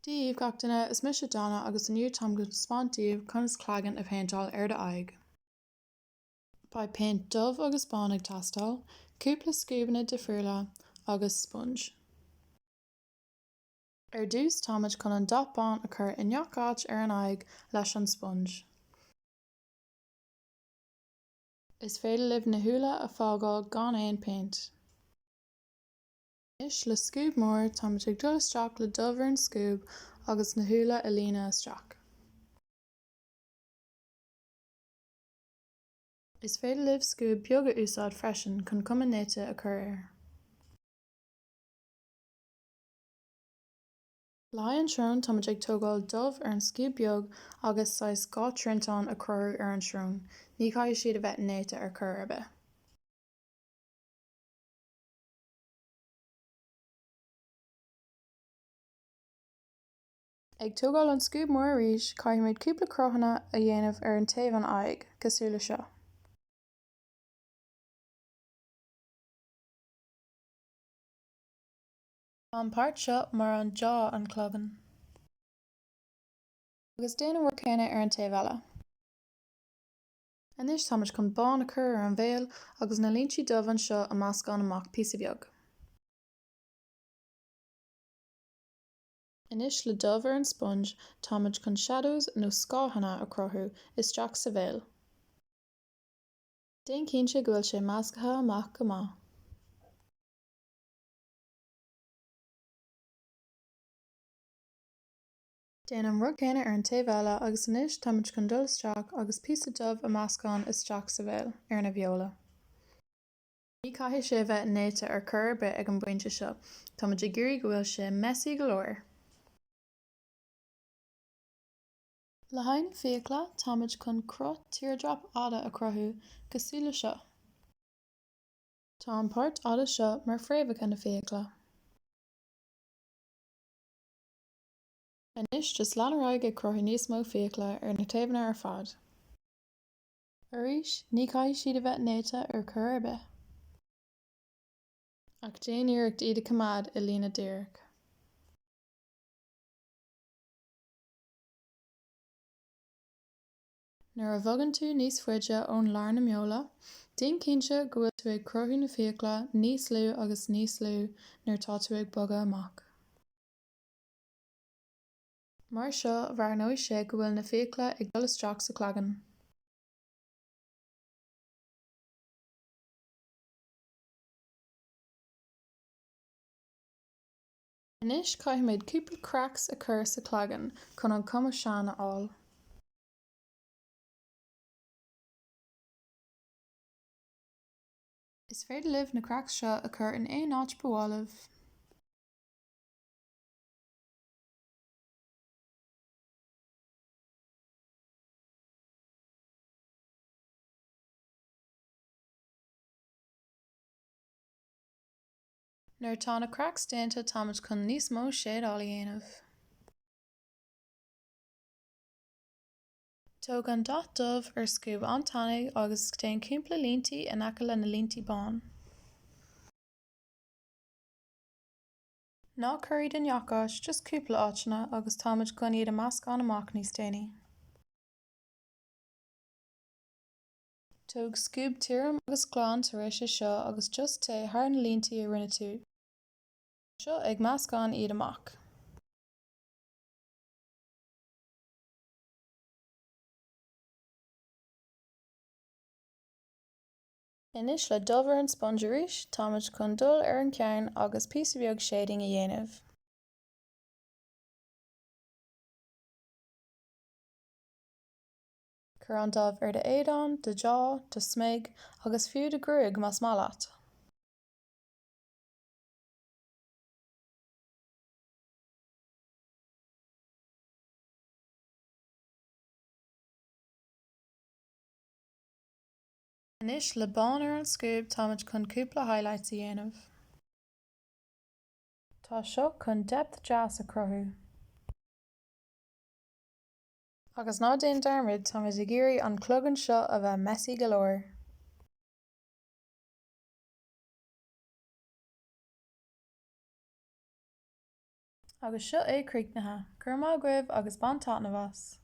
Daoibh gach duine is mise Donna agus inniu tom go spáint daoibh chun is claigeann a péinteáil ar aghaidh. Ba péint dubh agus bán ag tastal, cúpla scúbanna de friúla agus sponge. Ar dús táimid chun an dop bán a chur i ngach áit ar an aghaidh leis an sponge. Is féidir libh na húla a fágáil gan éon péint. Is le scúb mór táimid ag dul isteach le dubh ar an scúb agus na húla a líne isteach. Is féidir libh scúb beag a úsáid freisin chun cuma néite a chur air. Lá an srón táimid ag tógáil dubh ar an scúb beag agus sais gá trintán a chruthú ar an srón, ní chaighidh siad a bheith néite ar chur ar bith. Ag tógáil an scúb mór arís, caithimid cúpla crothanna a dhéanamh ar an taobh an aghaidh, cosúil seo. An páirt seo mar an dá an clogan. Agus déanamh mhór céine ar an taobh eile. Anois táimid chun bán a chur ar an bhéal agus na línti dubh an seo a mheascán amach píosa beag. Anois le dubh ar an sponge, táimid chun shadows nó scáthanna a crothú isteach sa bhéal. Déan cinnte go bhfuil sé meascatha amach go maith. Déanam rud céine ar an taobh eile agus anois táimid chun dul isteach agus píosa dubh a meascán isteach sa bhéal ar na bheola. Ní caiithidh sé bheith néite ar chur ar bith ag an bpointe seo, táimid ag iarraidh go bhfuil sé messy go leor. Le haghaidh na fiacla, táimid chun crut teardrop fhada a crothú cosúil seo. Tá an páirt fhada seo mar phréamhacha na fiacla. Anois just lean aráig ag cruthaí níos mó fiacla ar na taobhanna ar fad. Arís, ní caiithidh siad a bheith néite ar chur ar bith. Ach déan iarracht iad a cumad i líne díreach. Nuair a bhogann tú níos faide ón lár na meola, déan cinnte go bhfuil tú ag cruthaí na fiacla níos lú agus níos lú nuair tá tú ag bogadh amach. Mar seo, bhearn Oíche go bhfuil na fiacla ag dul isteach sa claigeann. Anois caithimid cúpla cracks a chur sa claigeann chun an cuma seán a fháil. Is féidir libh na cracks seo a chur in éon áit bhuailmh. Nuair tá na cracks déanta táimid chun níos mó séadála dhéanamh. Tóg an dot dubh ar scúb an-tanaigh agus déan cúpla línti in aice le na línti bán. Ná cuirí den neacáis, just cúpla áiteanna agus táimid chun iad a meascán amach níos déanaí. Tóg scúb tírim agus glan tar éis seo agus just té thar na línti a rinne tú. Seo ag meascán iad amach. Anois le dubh ar an sponge arís, táimid chun dul ar an ceann agus píosa beag shading a dhéanamh. Chur an dubh ar de éadán, de jaw, de smig agus fiú de gruig más maith leat. Anois le bán ar an scúb táimid chun cúpla highlights a dhéanamh. Tá seo chun depth deasa a crothú. Agus ná déan Táimid táimid ag iarraidh an clogan seo a bheith messy go leor. Agus seo é críochnatha, cur maith agaibh agus ban taitneamh as.